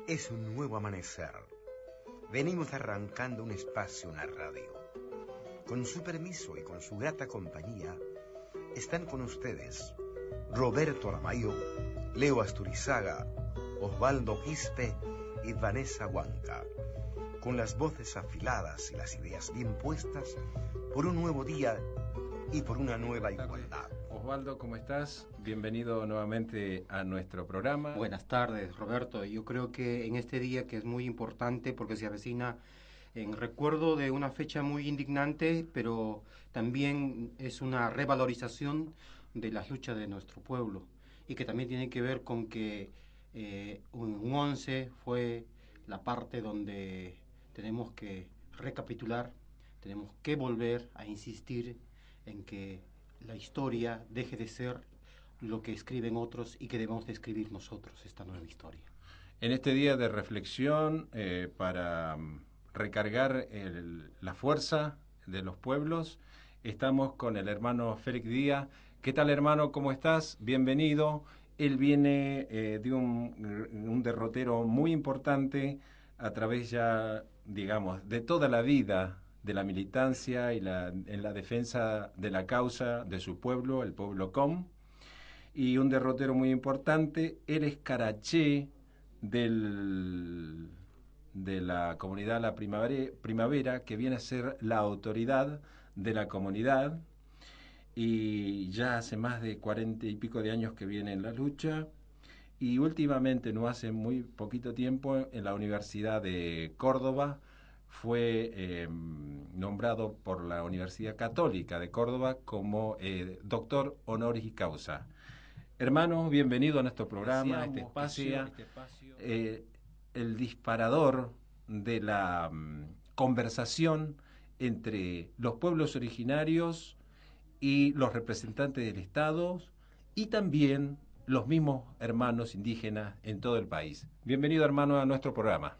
Es un nuevo amanecer. Venimos arrancando un espacio en la radio. Con su permiso y con su grata compañía, están con ustedes Roberto Aramayo, Leo Asturizaga, Osvaldo Quispe y Vanessa Huanca, con las voces afiladas y las ideas bien puestas por un nuevo día y por una nueva igualdad. Osvaldo, ¿cómo estás? Bienvenido nuevamente a nuestro programa. Buenas tardes, Roberto. Yo creo que en este día, que es muy importante porque se avecina en recuerdo de una fecha muy indignante, pero también es una revalorización de las luchas de nuestro pueblo, y que también tiene que ver con que un 11 fue la parte donde tenemos que recapitular, tenemos que volver a insistir en que la historia deje de ser lo que escriben otros y que debemos de escribir nosotros esta nueva historia. En este día de reflexión, para recargar la fuerza de los pueblos, estamos con el hermano Félix Díaz. ¿Qué tal, hermano? ¿Cómo estás? Bienvenido. Él viene de un derrotero muy importante a través ya, digamos, de toda la vida de la militancia y en la defensa de la causa de su pueblo, el pueblo Com, y un derrotero muy importante. Él es caraché de la comunidad La Primavera, que viene a ser la autoridad de la comunidad, y ya hace más de 40 y pico de años que viene en la lucha, y últimamente, no hace muy poquito tiempo, en la Universidad de Córdoba fue nombrado por la Universidad Católica de Córdoba como doctor honoris causa. Hermano, bienvenido a nuestro programa, a este espacio. El disparador de la conversación entre los pueblos originarios y los representantes del Estado, y también los mismos hermanos indígenas en todo el país. Bienvenido, hermano, a nuestro programa.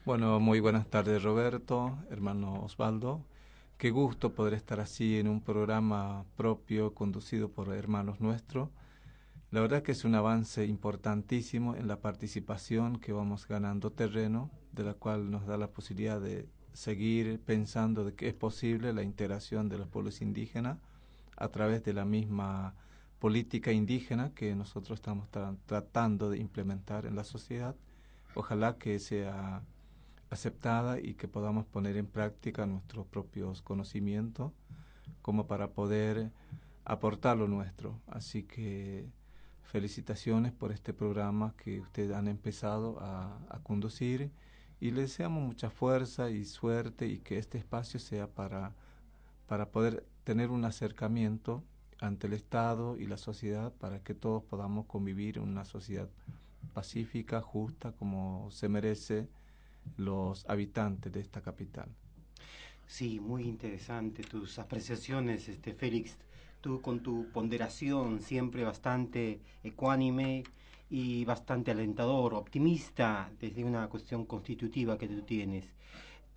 Bueno, muy buenas tardes, Roberto, hermano Osvaldo. Qué gusto poder estar así en un programa propio conducido por hermanos nuestros. La verdad que es un avance importantísimo en la participación, que vamos ganando terreno, de la cual nos da la posibilidad de seguir pensando de que es posible la integración de los pueblos indígenas a través de la misma política indígena que nosotros estamos tratando de implementar en la sociedad. Ojalá que sea aceptada y que podamos poner en práctica nuestros propios conocimientos como para poder aportar lo nuestro. Así que felicitaciones por este programa que ustedes han empezado a conducir, y les deseamos mucha fuerza y suerte, y que este espacio sea para poder tener un acercamiento ante el Estado y la sociedad, para que todos podamos convivir en una sociedad pacífica, justa, como se merece los habitantes de esta capital. Sí, muy interesante tus apreciaciones, Félix. Tú, con tu ponderación siempre bastante ecuánime y bastante alentador, optimista desde una cuestión constitutiva que tú tienes.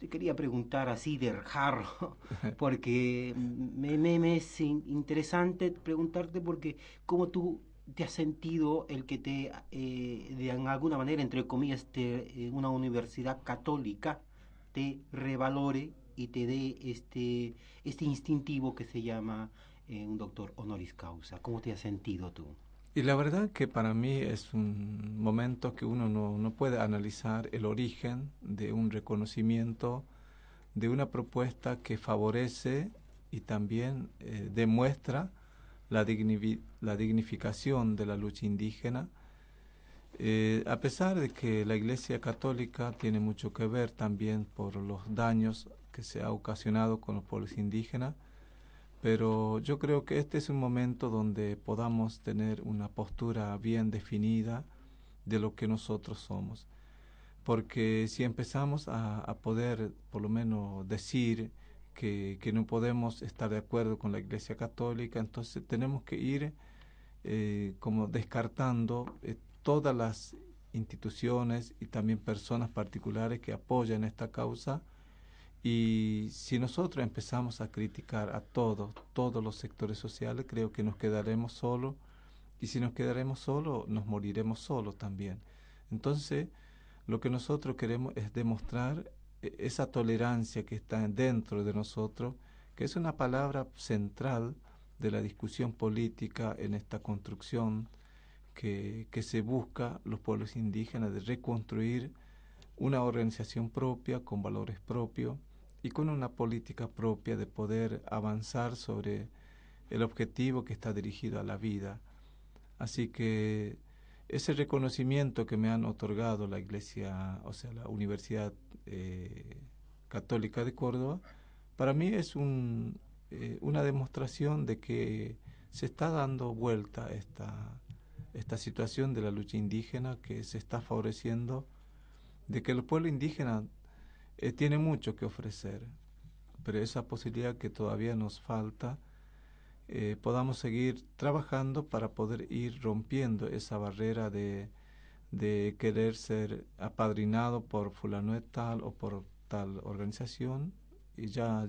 Te quería preguntar así de jarro, porque me es interesante preguntarte, porque cómo tú te has sentido el que de alguna manera, entre comillas, una universidad católica te revalore y te dé este instintivo que se llama un doctor honoris causa. ¿Cómo te has sentido tú? Y la verdad que para mí es un momento que uno no puede analizar el origen de un reconocimiento, de una propuesta que favorece y también demuestra la dignificación de la lucha indígena, a pesar de que la Iglesia Católica tiene mucho que ver también por los daños que se ha ocasionado con los pueblos indígenas. Pero yo creo que este es un momento donde podamos tener una postura bien definida de lo que nosotros somos. Porque si empezamos a poder, por lo menos, decir que no podemos estar de acuerdo con la Iglesia Católica, entonces tenemos que ir como descartando todas las instituciones y también personas particulares que apoyan esta causa, Y si nosotros empezamos a criticar a todos los sectores sociales, creo que nos quedaremos solos, y si nos quedaremos solos, nos moriremos solos también. Entonces, lo que nosotros queremos es demostrar esa tolerancia que está dentro de nosotros, que es una palabra central de la discusión política en esta construcción que se busca los pueblos indígenas de reconstruir una organización propia, con valores propios y con una política propia de poder avanzar sobre el objetivo que está dirigido a la vida. Así que ese reconocimiento que me han otorgado la Iglesia, o sea, la Universidad Católica de Córdoba, para mí es una demostración de que se está dando vuelta esta situación de la lucha indígena, que se está favoreciendo, de que el pueblo indígena tiene mucho que ofrecer, pero esa posibilidad que todavía nos falta, podamos seguir trabajando para poder ir rompiendo esa barrera de querer ser apadrinado por fulano de tal o por tal organización, y ya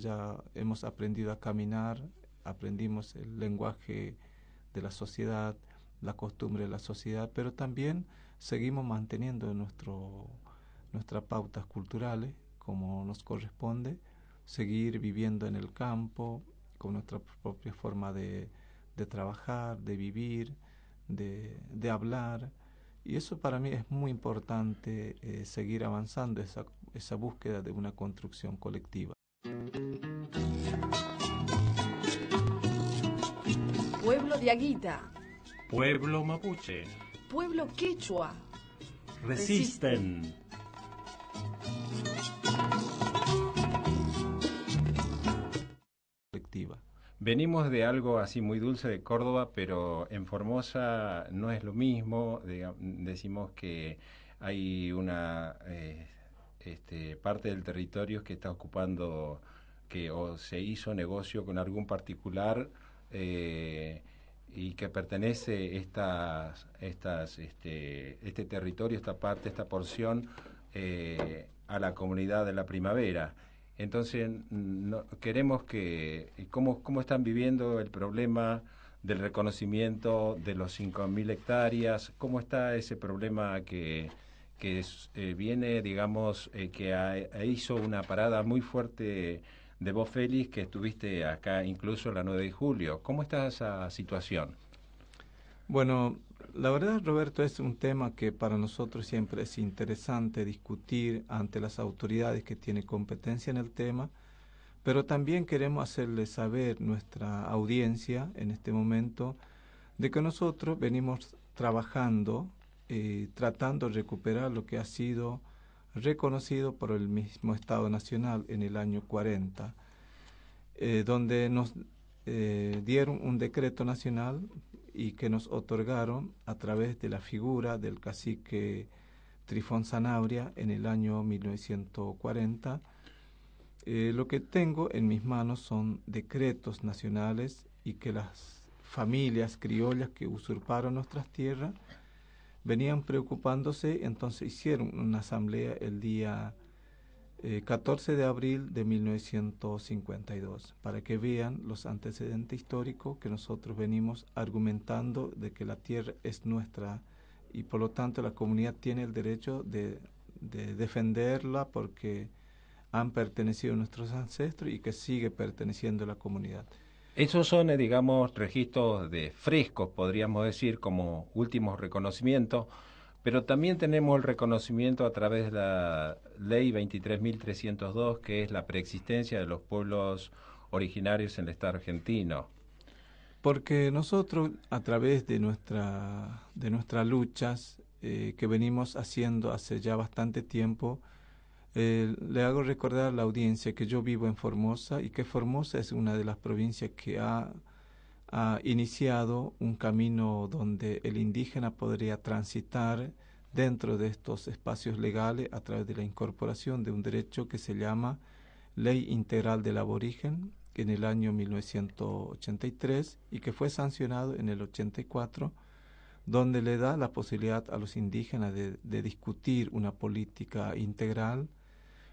hemos aprendido a caminar, aprendimos el lenguaje de la sociedad, la costumbre de la sociedad, pero también seguimos manteniendo nuestras pautas culturales como nos corresponde, seguir viviendo en el campo con nuestra propia forma de trabajar, de vivir, de hablar, y eso para mí es muy importante, seguir avanzando esa búsqueda de una construcción colectiva. Pueblo Diaguita, Pueblo mapuche, pueblo quechua, resisten. Colectiva. Venimos de algo así muy dulce de Córdoba, pero en Formosa no es lo mismo. Decimos que hay una parte del territorio que está ocupando, que o se hizo negocio con algún particular, y que pertenece este territorio, esta parte, esta porción, a la comunidad de la Primavera. Entonces, queremos ¿cómo están viviendo el problema del reconocimiento de los 5.000 hectáreas? ¿Cómo está ese problema que viene, digamos, que hizo una parada muy fuerte de vos, Félix, que estuviste acá incluso la 9 de julio? ¿Cómo está esa situación? Bueno, la verdad, Roberto, es un tema que para nosotros siempre es interesante discutir ante las autoridades que tienen competencia en el tema, pero también queremos hacerle saber nuestra audiencia en este momento de que nosotros venimos trabajando, tratando de recuperar lo que ha sido reconocido por el mismo Estado Nacional en el año 40, donde nos dieron un decreto nacional y que nos otorgaron a través de la figura del cacique Trifón Sanabria en el año 1940. Lo que tengo en mis manos son decretos nacionales, y que las familias criollas que usurparon nuestras tierras venían preocupándose, entonces hicieron una asamblea el día 14 de abril de 1952, para que vean los antecedentes históricos que nosotros venimos argumentando de que la tierra es nuestra, y por lo tanto la comunidad tiene el derecho de defenderla, porque han pertenecido a nuestros ancestros y que sigue perteneciendo a la comunidad. Esos son, digamos, registros de frescos, podríamos decir, como últimos reconocimientos, pero también tenemos el reconocimiento a través de la Ley 23.302, que es la preexistencia de los pueblos originarios en el Estado argentino. Porque nosotros, a través de nuestras luchas que venimos haciendo hace ya bastante tiempo, le hago recordar a la audiencia que yo vivo en Formosa, y que Formosa es una de las provincias que ha iniciado un camino donde el indígena podría transitar dentro de estos espacios legales a través de la incorporación de un derecho que se llama Ley Integral del Aborigen en el año 1983, y que fue sancionado en el 84, donde le da la posibilidad a los indígenas de discutir una política integral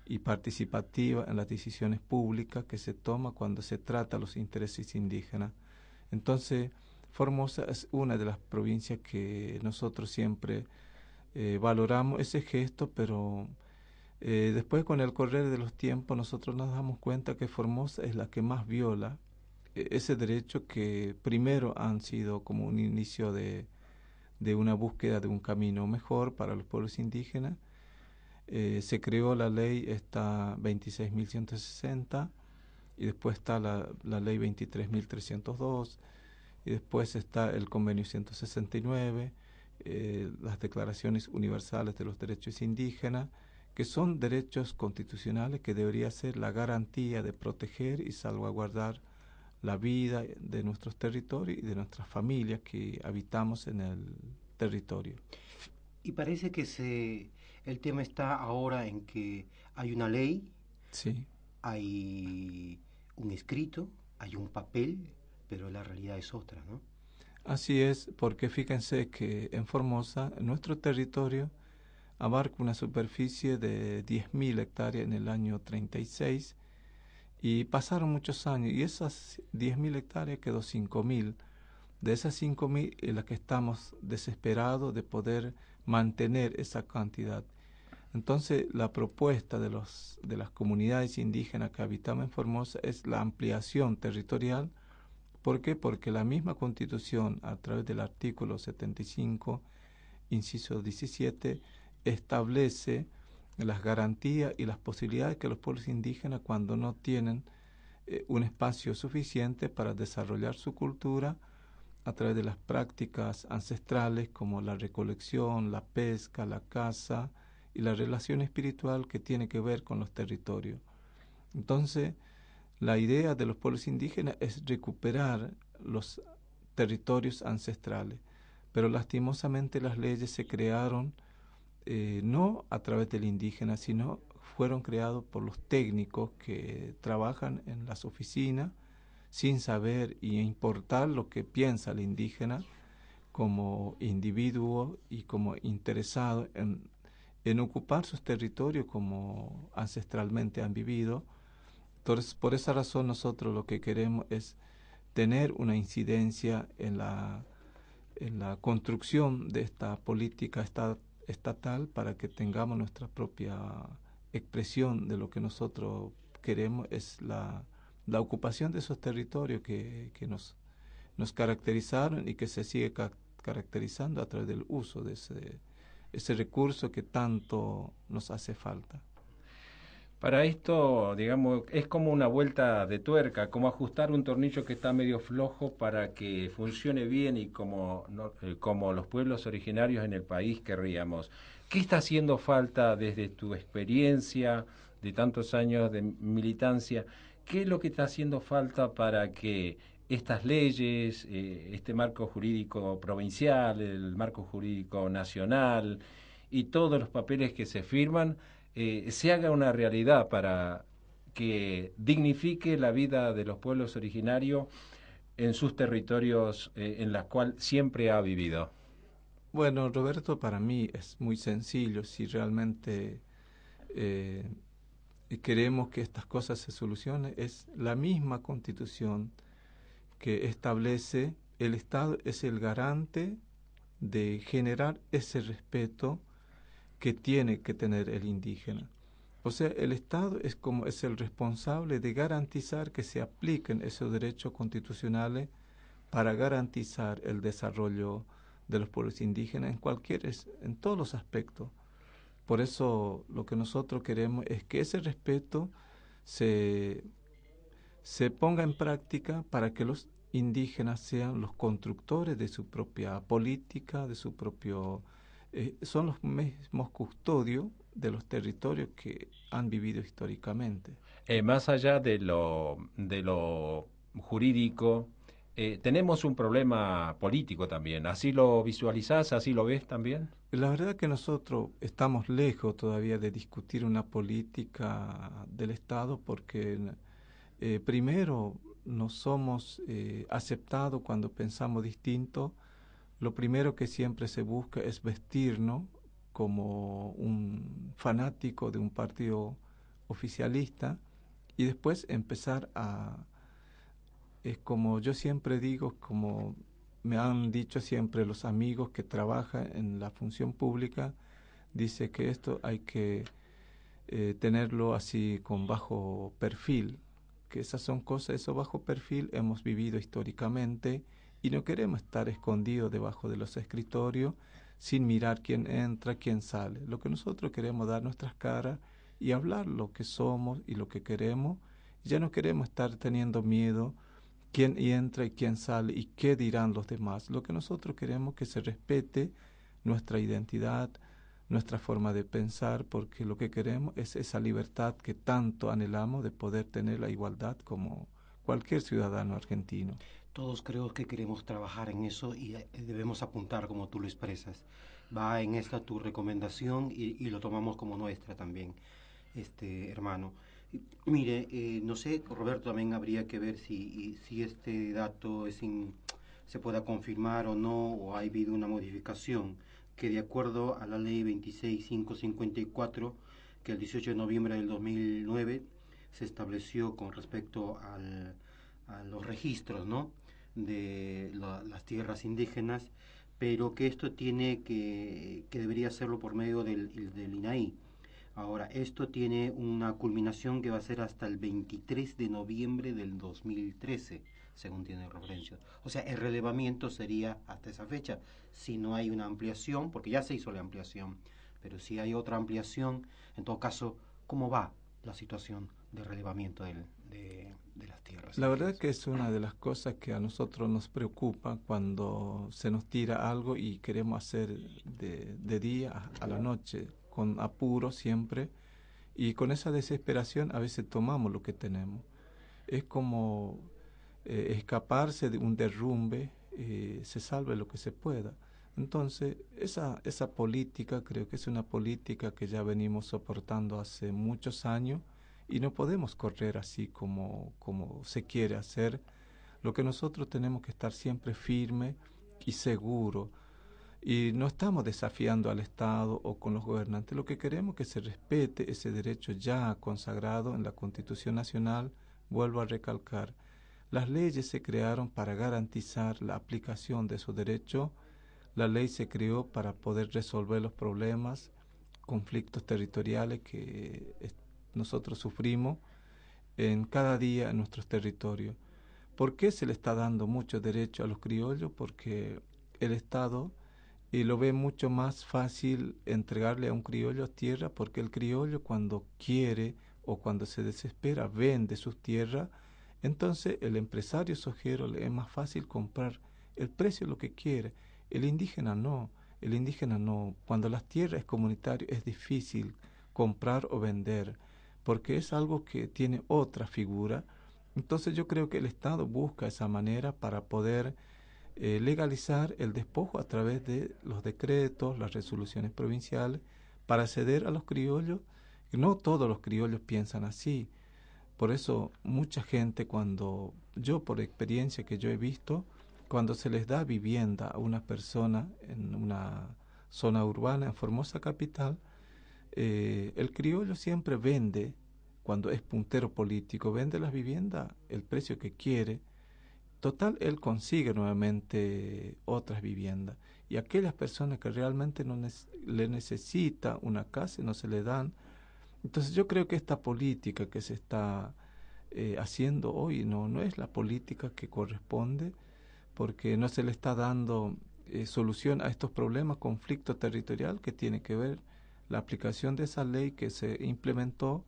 y participativa en las decisiones públicas que se toman cuando se trata los intereses indígenas. Entonces, Formosa es una de las provincias que nosotros siempre valoramos ese gesto, pero después con el correr de los tiempos nosotros nos damos cuenta que Formosa es la que más viola ese derecho que primero han sido como un inicio de una búsqueda de un camino mejor para los pueblos indígenas. Se creó la ley esta 26.160 y después está la ley 23.302 y después está el convenio 169, las declaraciones universales de los derechos indígenas, que son derechos constitucionales que debería ser la garantía de proteger y salvaguardar la vida de nuestros territorios y de nuestras familias que habitamos en el territorio. Y parece que el tema está ahora en que hay una ley, sí, hay un escrito, hay un papel, pero la realidad es otra, ¿no? Así es, porque fíjense que en Formosa, nuestro territorio abarca una superficie de 10.000 hectáreas en el año 36 y pasaron muchos años y esas 10.000 hectáreas quedó 5.000. De esas 5.000 en las que estamos desesperados de poder mantener esa cantidad. Entonces, la propuesta de las comunidades indígenas que habitamos en Formosa es la ampliación territorial. ¿Por qué? Porque la misma Constitución, a través del artículo 75, inciso 17, establece las garantías y las posibilidades que los pueblos indígenas, cuando no tienen un espacio suficiente para desarrollar su cultura, a través de las prácticas ancestrales como la recolección, la pesca, la caza y la relación espiritual que tiene que ver con los territorios. Entonces, la idea de los pueblos indígenas es recuperar los territorios ancestrales, pero lastimosamente las leyes se crearon no a través del indígena, sino fueron creados por los técnicos que trabajan en las oficinas sin saber y importar lo que piensa el indígena como individuo y como interesado en ocupar sus territorios como ancestralmente han vivido. Entonces, por esa razón nosotros lo que queremos es tener una incidencia en la construcción de esta política estatal para que tengamos nuestra propia expresión de lo que nosotros queremos, es la ocupación de esos territorios que nos caracterizaron y que se sigue caracterizando a través del uso de ese recurso que tanto nos hace falta. Para esto, digamos, es como una vuelta de tuerca, como ajustar un tornillo que está medio flojo para que funcione bien y como los pueblos originarios en el país querríamos. ¿Qué está haciendo falta desde tu experiencia de tantos años de militancia? ¿Qué es lo que está haciendo falta para que estas leyes, este marco jurídico provincial, el marco jurídico nacional y todos los papeles que se firman se haga una realidad para que dignifique la vida de los pueblos originarios en sus territorios en los cuales siempre ha vivido? Bueno, Roberto, para mí es muy sencillo. Si realmente queremos que estas cosas se solucionen, es la misma Constitución que establece el Estado es el garante de generar ese respeto que tiene que tener el indígena. O sea, el Estado es el responsable de garantizar que se apliquen esos derechos constitucionales para garantizar el desarrollo de los pueblos indígenas en todos los aspectos. Por eso lo que nosotros queremos es que ese respeto se ponga en práctica para que los indígenas sean los constructores de su propia política, de su propio... son los mismos custodios de los territorios que han vivido históricamente. Más allá de lo jurídico, tenemos un problema político también. ¿Así lo visualizás, así lo ves también? La verdad que nosotros estamos lejos todavía de discutir una política del Estado porque primero no somos aceptados cuando pensamos distinto. Lo primero que siempre se busca es vestirnos como un fanático de un partido oficialista y después empezar es como yo siempre digo, como me han dicho siempre los amigos que trabajan en la función pública, dice que esto hay que tenerlo así con bajo perfil, que esas son cosas, eso bajo perfil hemos vivido históricamente y no queremos estar escondidos debajo de los escritorios sin mirar quién entra, quién sale. Lo que nosotros queremos dar nuestras caras y hablar lo que somos y lo que queremos. Ya no queremos estar teniendo miedo quién entra y quién sale y qué dirán los demás. Lo que nosotros queremos es que se respete nuestra identidad, nuestra forma de pensar, porque lo que queremos es esa libertad que tanto anhelamos de poder tener la igualdad como cualquier ciudadano argentino. Todos creo que queremos trabajar en eso y debemos apuntar como tú lo expresas. Va en esta tu recomendación y lo tomamos como nuestra también, hermano. Mire, no sé, Roberto, también habría que ver si este dato se pueda confirmar o no, o ha habido una modificación, que de acuerdo a la ley 26554, que el 18 de noviembre del 2009 se estableció con respecto a los registros, ¿no?, de las tierras indígenas, pero que esto que debería hacerlo por medio del INAI. Ahora, esto tiene una culminación que va a ser hasta el 23 de noviembre del 2013, según tiene referencia. O sea, el relevamiento sería hasta esa fecha, si no hay una ampliación, porque ya se hizo la ampliación, pero si hay otra ampliación, en todo caso, ¿cómo va la situación de relevamiento de las tierras? La verdad que es una de las cosas que a nosotros nos preocupa cuando se nos tira algo y queremos hacer de día a la noche, con apuro siempre, y con esa desesperación a veces tomamos lo que tenemos. Es como escaparse de un derrumbe, se salve lo que se pueda. Entonces, esa política creo que es una política que ya venimos soportando hace muchos años y no podemos correr así como se quiere hacer. Lo que nosotros tenemos que estar siempre firme y seguro. Y no estamos desafiando al Estado o con los gobernantes. Lo que queremos es que se respete ese derecho ya consagrado en la Constitución Nacional. Vuelvo a recalcar, las leyes se crearon para garantizar la aplicación de esos derechos. La ley se creó para poder resolver los problemas, conflictos territoriales que nosotros sufrimos en cada día en nuestros territorios. ¿Por qué se le está dando mucho derecho a los criollos? Porque el Estado lo ve mucho más fácil entregarle a un criollo tierra, porque el criollo cuando quiere o cuando se desespera vende sus tierras. Entonces el empresario sojero le es más fácil comprar el precio lo que quiere. El indígena no. Cuando las tierras es comunitario es difícil comprar o vender, porque es algo que tiene otra figura. Entonces yo creo que el Estado busca esa manera para poder legalizar el despojo a través de los decretos, las resoluciones provinciales, para ceder a los criollos. No todos los criollos piensan así. Por eso mucha gente, cuando yo, por experiencia que yo he visto, cuando se les da vivienda a una persona en una zona urbana, en Formosa capital, el criollo siempre vende, cuando es puntero político, vende las viviendas el precio que quiere. Total, él consigue nuevamente otras viviendas. Y aquellas personas que realmente le necesita una casa no se le dan. Entonces yo creo que esta política que se está haciendo hoy no es la política que corresponde, porque no se le está dando solución a estos problemas, conflicto territorial que tiene que ver la aplicación de esa ley que se implementó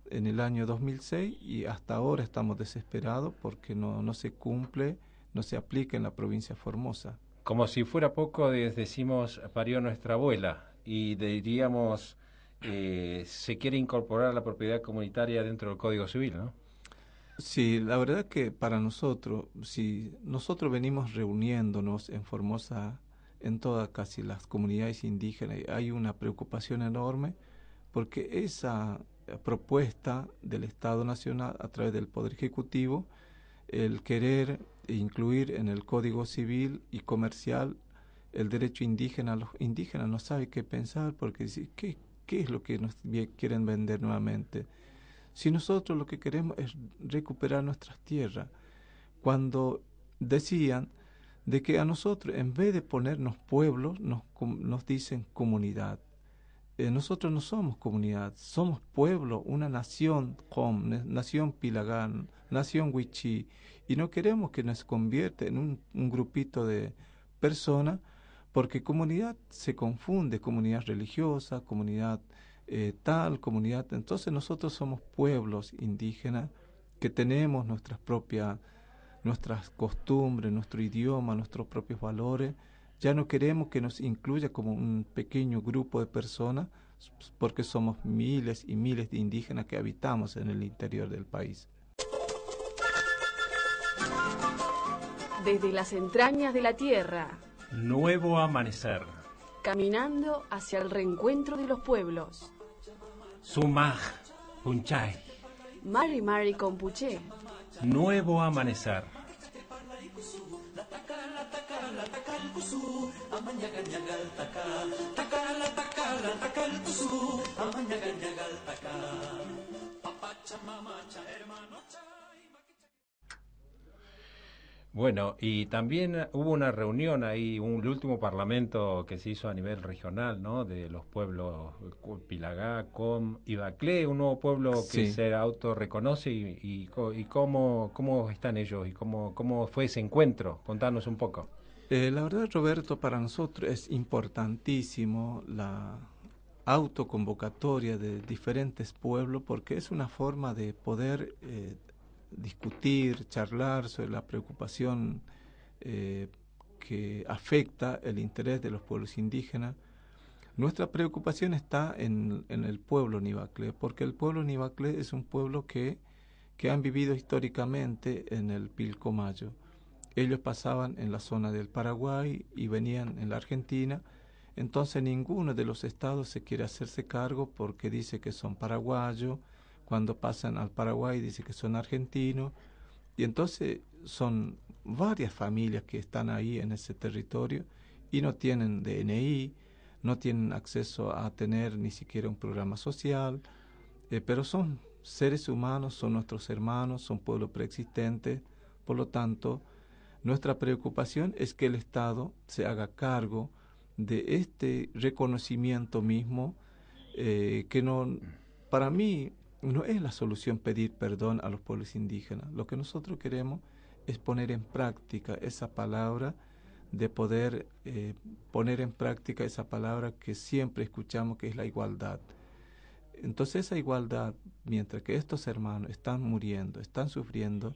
en el año 2006 y hasta ahora estamos desesperados porque no se cumple, no se aplica en la provincia de Formosa. Como si fuera poco, decimos, parió nuestra abuela y diríamos, se quiere incorporar la propiedad comunitaria dentro del Código Civil, ¿no? Sí, la verdad que para nosotros, si nosotros venimos reuniéndonos en Formosa, en todas casi las comunidades indígenas, hay una preocupación enorme porque esa propuesta del Estado Nacional a través del Poder Ejecutivo, el querer incluir en el Código Civil y Comercial el derecho indígena, los indígenas no saben qué pensar porque dicen, ¿qué es lo que nos quieren vender nuevamente? si nosotros lo que queremos es recuperar nuestras tierras. Cuando decían de que a nosotros, en vez de ponernos pueblos, nos dicen comunidad. Nosotros no somos comunidad, somos pueblo, una nación nación Pilagán, nación Wichí, y no queremos que nos convierta en un grupito de personas, porque comunidad se confunde, comunidad religiosa, comunidad comunidad. Entonces nosotros somos pueblos indígenas que tenemos nuestras costumbres, nuestro idioma, nuestros propios valores. Ya no queremos que nos incluya como un pequeño grupo de personas, porque somos miles y miles de indígenas que habitamos en el interior del país. Desde las entrañas de la tierra, Nuevo amanecer. caminando hacia el reencuentro de los pueblos. Sumaj, Punchay. Mari Mari Compuché. Nuevo amanecer. Bueno, y también hubo una reunión ahí, el último parlamento que se hizo a nivel regional, ¿no? De los pueblos Pilagá, Com y Baclé, un nuevo pueblo que Sí. se autorreconoce y cómo están ellos y cómo fue ese encuentro. Contanos un poco. La verdad, Roberto, para nosotros es importantísimo la autoconvocatoria de diferentes pueblos, porque es una forma de poder discutir, charlar sobre la preocupación que afecta el interés de los pueblos indígenas. Nuestra preocupación está en el pueblo Nibaclé, porque el pueblo Nibaclé es un pueblo que han vivido históricamente en el Pilcomayo. Ellos pasaban en la zona del Paraguay y venían en la Argentina. Entonces ninguno de los estados se quiere hacerse cargo porque dice que son paraguayos. Cuando pasan al Paraguay dice que son argentinos. Y entonces son varias familias que están ahí en ese territorio y no tienen DNI, no tienen acceso a tener ni siquiera un programa social, pero son seres humanos, son nuestros hermanos, son pueblos preexistentes. Por lo tanto, nuestra preocupación es que el Estado se haga cargo de este reconocimiento mismo, que no, para mí no es la solución pedir perdón a los pueblos indígenas. Lo que nosotros queremos es poner en práctica esa palabra, de poder poner en práctica esa palabra que siempre escuchamos, que es la igualdad. Entonces esa igualdad, mientras que estos hermanos están muriendo, están sufriendo,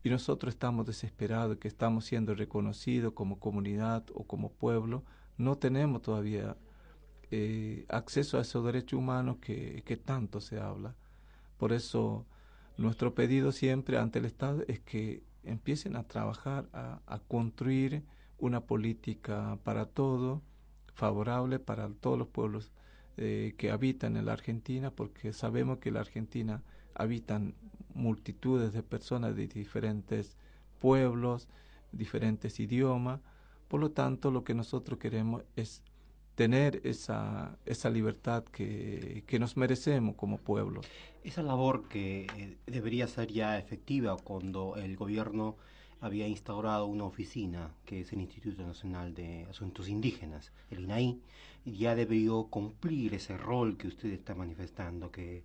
y nosotros estamos desesperados, que estamos siendo reconocidos como comunidad o como pueblo, no tenemos todavía acceso a esos derechos humanos que tanto se habla. Por eso nuestro pedido siempre ante el Estado es que empiecen a trabajar, a construir una política para todo, favorable para todos los pueblos que habitan en la Argentina, porque sabemos que en la Argentina habitan multitudes de personas de diferentes pueblos, diferentes idiomas. Por lo tanto, lo que nosotros queremos es tener esa libertad que nos merecemos como pueblo. Esa labor que debería ser ya efectiva cuando el gobierno había instaurado una oficina, que es el Instituto Nacional de Asuntos Indígenas, el INAI, ya debió cumplir ese rol que usted está manifestando, que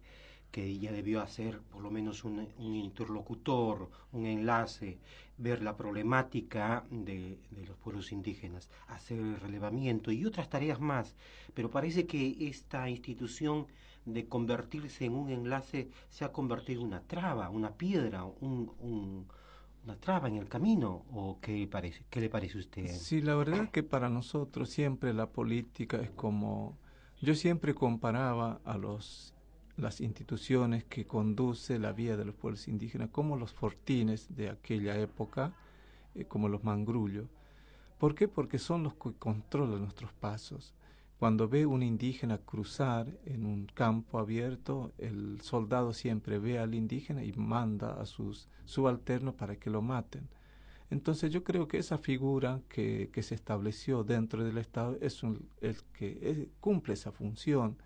ya debió hacer por lo menos un interlocutor, un enlace, ver la problemática de los pueblos indígenas, hacer el relevamiento y otras tareas más. Pero parece que esta institución de convertirse en un enlace se ha convertido en una traba, una piedra, una traba en el camino. ¿O qué le parece a usted? Sí, la verdad que para nosotros siempre la política es como... Yo siempre comparaba a las instituciones que conduce la vía de los pueblos indígenas como los fortines de aquella época, como los mangrullos. ¿Por qué? Porque son los que controlan nuestros pasos. Cuando ve un indígena cruzar en un campo abierto, el soldado siempre ve al indígena y manda a sus subalternos para que lo maten. Entonces yo creo que esa figura que se estableció dentro del Estado es el que cumple esa función.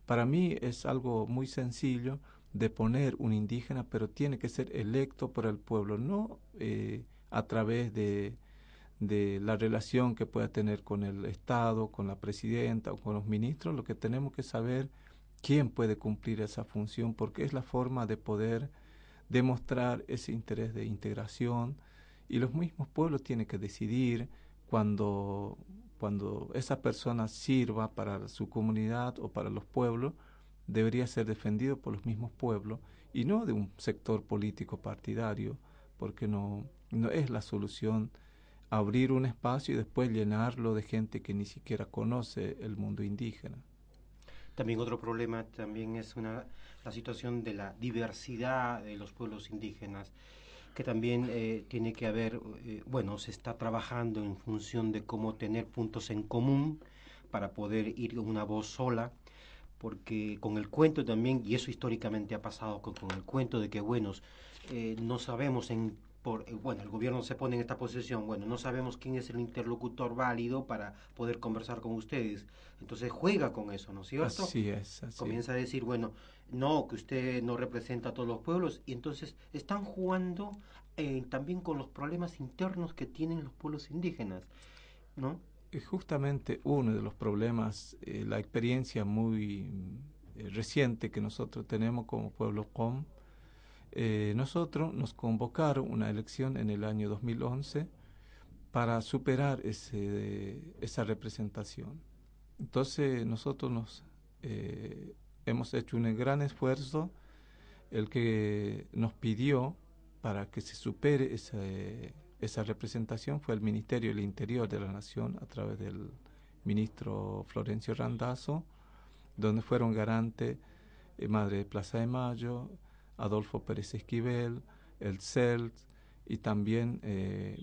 Para mí es algo muy sencillo de poner un indígena, pero tiene que ser electo por el pueblo, no a través de la relación que pueda tener con el Estado, con la presidenta o con los ministros. Lo que tenemos que saber quién puede cumplir esa función, porque es la forma de poder demostrar ese interés de integración, y los mismos pueblos tienen que decidir cuando esa persona sirva para su comunidad o para los pueblos, debería ser defendido por los mismos pueblos y no de un sector político partidario, porque no es la solución abrir un espacio y después llenarlo de gente que ni siquiera conoce el mundo indígena. También otro problema también es la situación de la diversidad de los pueblos indígenas, que también tiene que haber, se está trabajando en función de cómo tener puntos en común para poder ir una voz sola, porque con el cuento también, y eso históricamente ha pasado con el cuento de que, no sabemos el gobierno se pone en esta posición, no sabemos quién es el interlocutor válido para poder conversar con ustedes. Entonces juega con eso, ¿no es cierto? Así es. Comienza a decir, no, que usted no representa a todos los pueblos, y entonces están jugando también con los problemas internos que tienen los pueblos indígenas, ¿no? Es justamente uno de los problemas, la experiencia muy reciente que nosotros tenemos como pueblo COM. Nosotros nos convocaron una elección en el año 2011 para superar esa representación. Entonces nosotros hemos hecho un gran esfuerzo. El que nos pidió para que se supere esa representación fue el Ministerio del Interior de la Nación, a través del ministro Florencio Randazzo, donde fueron garantes Madre de Plaza de Mayo, Adolfo Pérez Esquivel, el CELT y también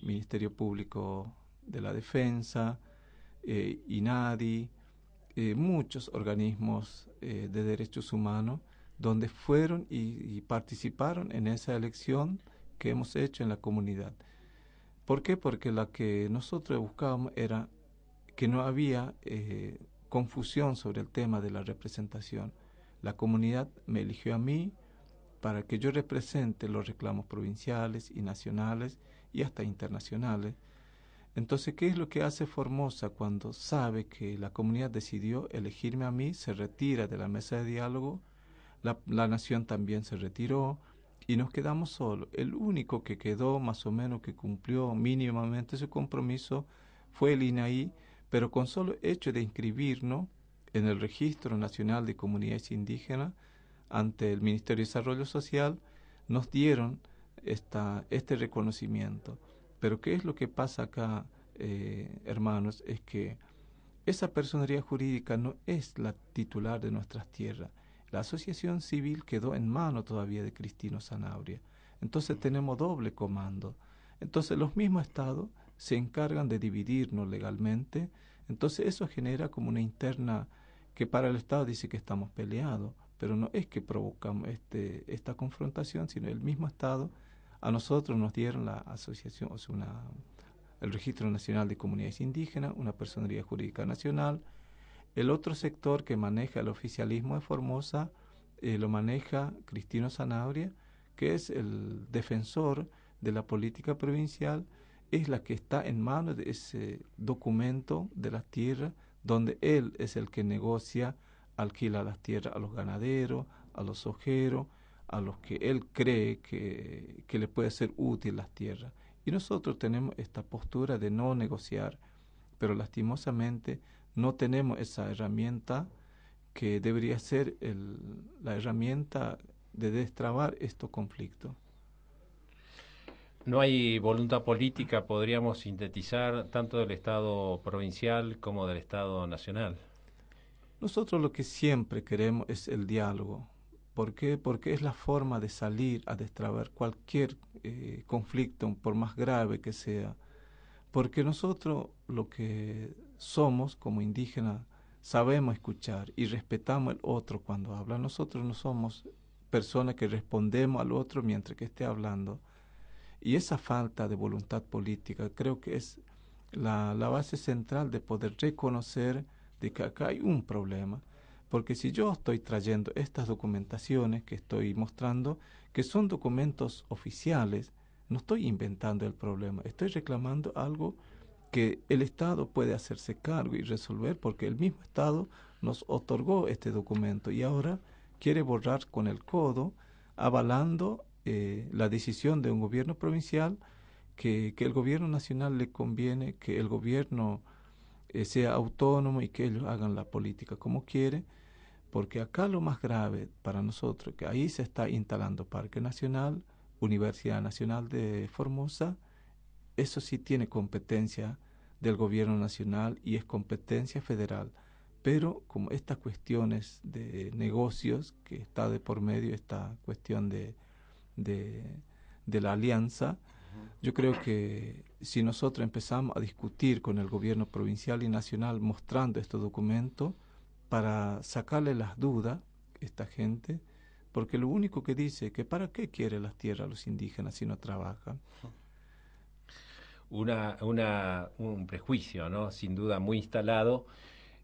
Ministerio Público de la Defensa, INADI, muchos organismos de derechos humanos, donde fueron y participaron en esa elección que hemos hecho en la comunidad. ¿Por qué? Porque la que nosotros buscábamos era que no había confusión sobre el tema de la representación. La comunidad me eligió a mí para que yo represente los reclamos provinciales y nacionales y hasta internacionales. Entonces, ¿qué es lo que hace Formosa cuando sabe que la comunidad decidió elegirme a mí? Se retira de la mesa de diálogo, la nación también se retiró y nos quedamos solos. El único que quedó más o menos, que cumplió mínimamente su compromiso, fue el INAI, pero con solo hecho de inscribirnos en el Registro Nacional de Comunidades Indígenas ante el Ministerio de Desarrollo Social, nos dieron este reconocimiento. Pero ¿qué es lo que pasa acá, hermanos? Es que esa personería jurídica no es la titular de nuestras tierras. La asociación civil quedó en mano todavía de Cristino Sanabria. Entonces tenemos doble comando. Entonces los mismos estados se encargan de dividirnos legalmente. Entonces eso genera como una interna que para el Estado dice que estamos peleados, pero no es que provocamos esta confrontación, sino el mismo Estado. A nosotros nos dieron la asociación, o sea, el Registro Nacional de Comunidades Indígenas, una personería jurídica nacional. El otro sector que maneja el oficialismo de Formosa lo maneja Cristino Sanabria, que es el defensor de la política provincial, es la que está en manos de ese documento de las tierras, donde él es el que negocia, alquila las tierras a los ganaderos, a los ojeros, a los que él cree que le puede ser útil las tierras. Y nosotros tenemos esta postura de no negociar, pero lastimosamente no tenemos esa herramienta que debería ser la herramienta de destrabar estos conflictos. No hay voluntad política, podríamos sintetizar, tanto del Estado provincial como del Estado nacional. Nosotros lo que siempre queremos es el diálogo. ¿Por qué? Porque es la forma de salir a destrabar cualquier conflicto, por más grave que sea. Porque nosotros lo que somos como indígenas sabemos escuchar y respetamos al otro cuando habla. Nosotros no somos personas que respondemos al otro mientras que esté hablando. Y esa falta de voluntad política creo que es la base central de poder reconocer de que acá hay un problema. porque si yo estoy trayendo estas documentaciones que estoy mostrando, que son documentos oficiales, no estoy inventando el problema, estoy reclamando algo que el Estado puede hacerse cargo y resolver, porque el mismo Estado nos otorgó este documento y ahora quiere borrar con el codo, avalando la decisión de un gobierno provincial, que el gobierno nacional le conviene que el gobierno sea autónomo y que ellos hagan la política como quiere, porque acá lo más grave para nosotros, que ahí se está instalando Parque Nacional, Universidad Nacional de Formosa, eso sí tiene competencia del gobierno nacional y es competencia federal, pero como estas cuestiones de negocios, que está de por medio esta cuestión de la alianza, yo creo que si nosotros empezamos a discutir con el gobierno provincial y nacional mostrando estos documentos para sacarle las dudas a esta gente, porque lo único que dice es que para qué quiere las tierras a los indígenas si no trabajan. Un prejuicio, ¿no? Sin duda muy instalado.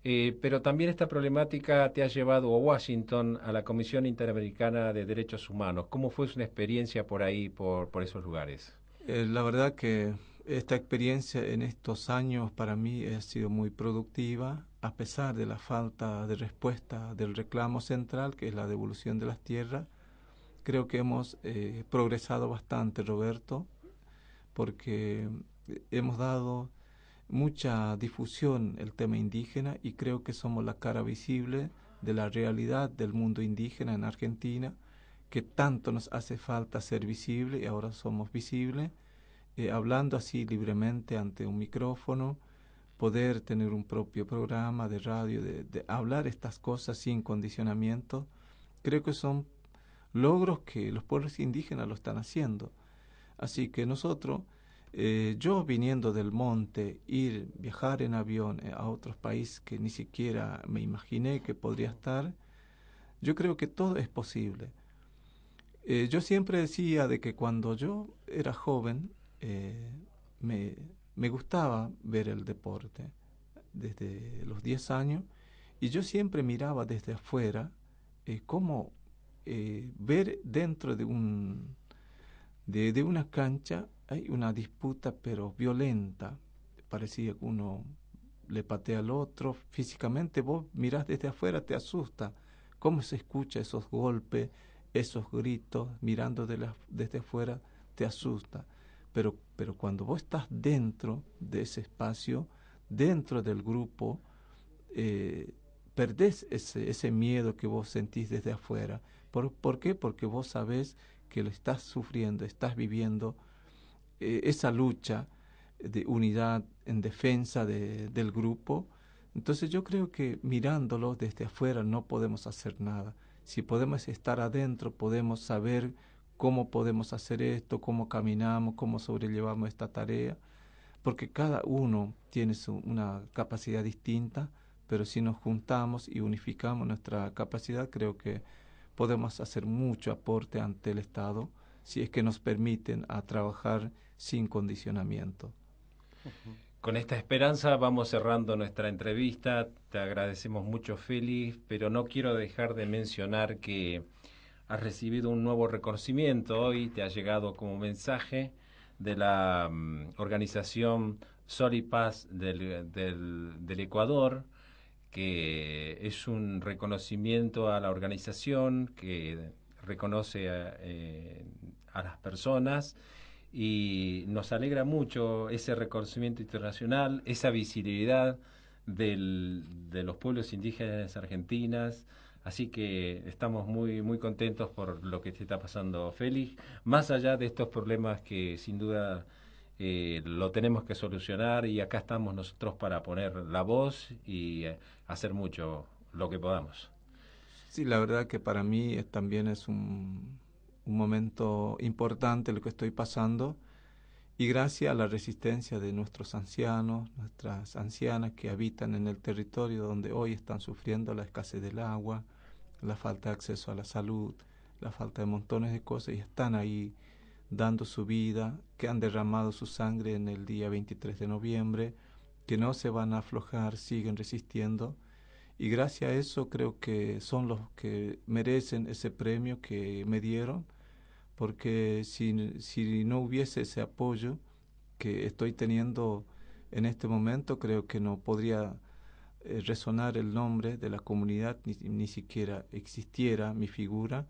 Pero también esta problemática te ha llevado a Washington, a la Comisión Interamericana de Derechos Humanos. ¿Cómo fue una experiencia por ahí, por esos lugares? La verdad que esta experiencia en estos años para mí ha sido muy productiva, a pesar de la falta de respuesta del reclamo central, que es la devolución de las tierras. Creo que hemos progresado bastante, Roberto, porque hemos dado mucha difusión el tema indígena y creo que somos la cara visible de la realidad del mundo indígena en Argentina, que tanto nos hace falta ser visible y ahora somos visibles, hablando así libremente ante un micrófono, poder tener un propio programa de radio, de hablar estas cosas sin condicionamiento. Creo que son logros que los pueblos indígenas lo están haciendo. Así que nosotros, yo viniendo del monte, viajar en avión a otros países que ni siquiera me imaginé que podría estar, yo creo que todo es posible. Yo siempre decía de que cuando yo era joven me gustaba ver el deporte desde los 10 años y yo siempre miraba desde afuera cómo ver dentro de una cancha hay una disputa pero violenta, parecía que uno le patea al otro, físicamente vos mirás desde afuera, te asusta cómo se escucha esos golpes, esos gritos, mirando desde afuera, te asusta. Pero cuando vos estás dentro de ese espacio, dentro del grupo, perdés ese miedo que vos sentís desde afuera. ¿Por qué? Porque vos sabés que lo estás sufriendo, estás viviendo esa lucha de unidad en defensa del grupo. Entonces yo creo que mirándolo desde afuera no podemos hacer nada. Si podemos estar adentro, podemos saber cómo podemos hacer esto, cómo caminamos, cómo sobrellevamos esta tarea, porque cada uno tiene una capacidad distinta, pero si nos juntamos y unificamos nuestra capacidad, creo que podemos hacer mucho aporte ante el Estado, si es que nos permiten a trabajar sin condicionamiento. Con esta esperanza vamos cerrando nuestra entrevista. Te agradecemos mucho, Félix, pero no quiero dejar de mencionar que has recibido un nuevo reconocimiento hoy, te ha llegado como mensaje de la organización Sol y Paz del Ecuador, que es un reconocimiento a la organización que reconoce a las personas, y nos alegra mucho ese reconocimiento internacional, esa visibilidad de los pueblos indígenas argentinas. Así que estamos muy, muy contentos por lo que te está pasando, Félix, más allá de estos problemas que sin duda lo tenemos que solucionar, y acá estamos nosotros para poner la voz y hacer mucho lo que podamos. Sí, la verdad que para mí también es un momento importante lo que estoy pasando, y gracias a la resistencia de nuestros ancianos, nuestras ancianas que habitan en el territorio donde hoy están sufriendo la escasez del agua, la falta de acceso a la salud, la falta de montones de cosas, y están ahí dando su vida, que han derramado su sangre en el día 23 de noviembre, que no se van a aflojar, siguen resistiendo, y gracias a eso creo que son los que merecen ese premio que me dieron, porque si no hubiese ese apoyo que estoy teniendo en este momento, creo que no podría resonar el nombre de la comunidad, ni siquiera existiera mi figura,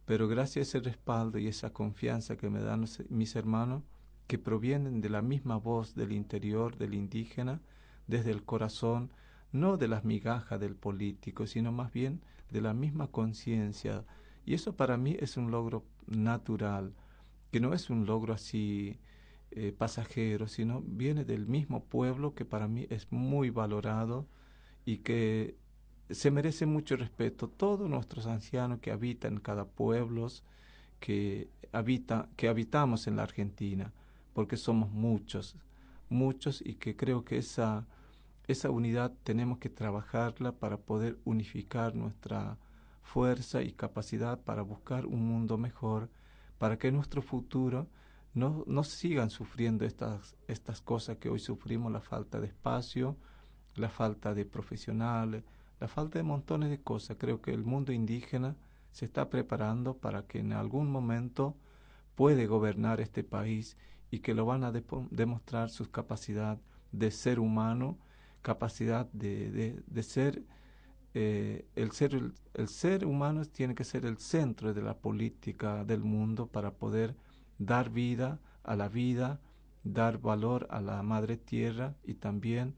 pero gracias a ese respaldo y esa confianza que me dan mis hermanos, que provienen de la misma voz del interior del indígena, desde el corazón, no de las migajas del político, sino más bien de la misma conciencia. Y eso para mí es un logro natural, que no es un logro así pasajero, sino viene del mismo pueblo, que para mí es muy valorado y que se merece mucho respeto. Todos nuestros ancianos que habitan en cada pueblo, que habitamos en la Argentina, porque somos muchos, y que creo que esa unidad tenemos que trabajarla para poder unificar nuestra fuerza y capacidad para buscar un mundo mejor, para que en nuestro futuro no sigan sufriendo estas cosas que hoy sufrimos, la falta de espacio, la falta de profesionales, la falta de montones de cosas. Creo que el mundo indígena se está preparando para que en algún momento puede gobernar este país, y que lo van a demostrar su capacidad de ser humano, capacidad de ser, el ser humano tiene que ser el centro de la política del mundo para poder dar vida a la vida, dar valor a la madre tierra, y también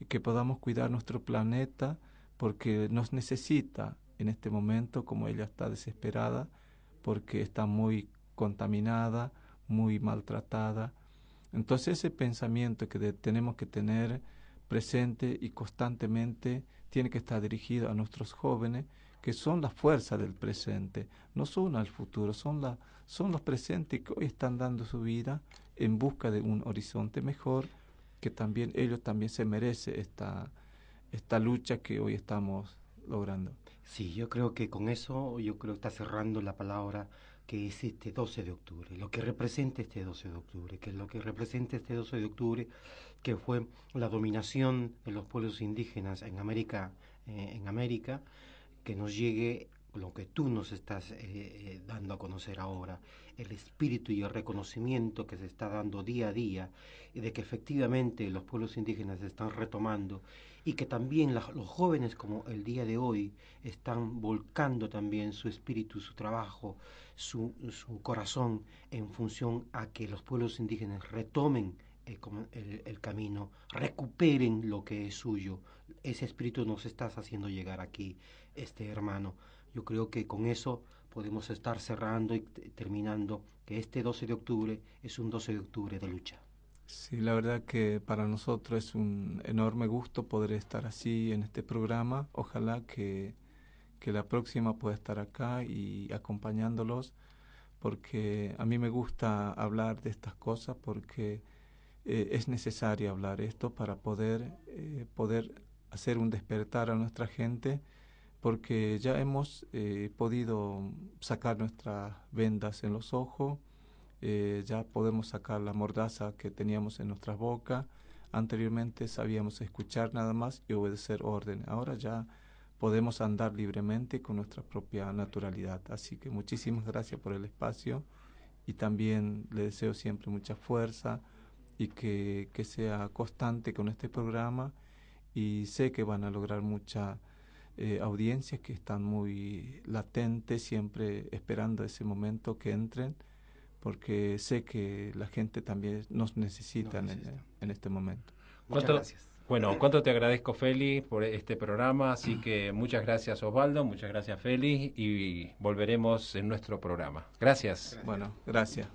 que podamos cuidar nuestro planeta, porque nos necesita en este momento, como ella está desesperada, porque está muy contaminada, muy maltratada. Entonces ese pensamiento que tenemos que tener presente y constantemente tiene que estar dirigido a nuestros jóvenes, que son la fuerza del presente, no son al futuro, son los presentes que hoy están dando su vida en busca de un horizonte mejor, que también ellos también se merecen esta lucha que hoy estamos logrando. Sí, yo creo que con eso, yo creo que está cerrando la palabra, que es este 12 de octubre, lo que representa este 12 de octubre, que es lo que representa este 12 de octubre, que fue la dominación de los pueblos indígenas en América, que nos llegue lo que tú nos estás dando a conocer ahora, el espíritu y el reconocimiento que se está dando día a día, y de que efectivamente los pueblos indígenas se están retomando, y que también los jóvenes, como el día de hoy, están volcando también su espíritu, su trabajo, su corazón en función a que los pueblos indígenas retomen el camino, recuperen lo que es suyo. Ese espíritu nos estás haciendo llegar aquí, hermano. Yo creo que con eso podemos estar cerrando y terminando, que este 12 de octubre es un 12 de octubre de lucha. Sí, la verdad que para nosotros es un enorme gusto poder estar así en este programa. Ojalá que la próxima pueda estar acá y acompañándolos, porque a mí me gusta hablar de estas cosas, porque es necesario hablar esto para poder hacer un despertar a nuestra gente, porque ya hemos podido sacar nuestras vendas en los ojos, ya podemos sacar la mordaza que teníamos en nuestras bocas. Anteriormente sabíamos escuchar nada más y obedecer órdenes. Ahora ya podemos andar libremente con nuestra propia naturalidad. Así que muchísimas gracias por el espacio, y también le deseo siempre mucha fuerza y que sea constante con este programa, y sé que van a lograr mucha audiencias que están muy latentes, siempre esperando ese momento que entren, porque sé que la gente también nos necesita en este momento. Muchas gracias. Bueno, cuánto te agradezco, Félix, por este programa, así que muchas gracias, Osvaldo, muchas gracias, Félix, y volveremos en nuestro programa. Gracias. Bueno, gracias.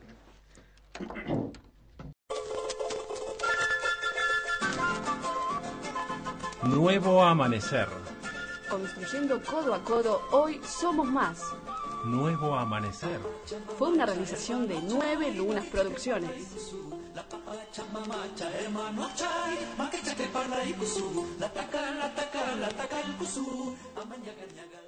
Nuevo amanecer. Construyendo codo a codo, hoy somos más. Nuevo amanecer. Fue una realización de 9 Lunas Producciones. La Pachamamacha, hermano Chay, maquecha que parla y kusú, la taca, el kusú, amañaga, ñaga.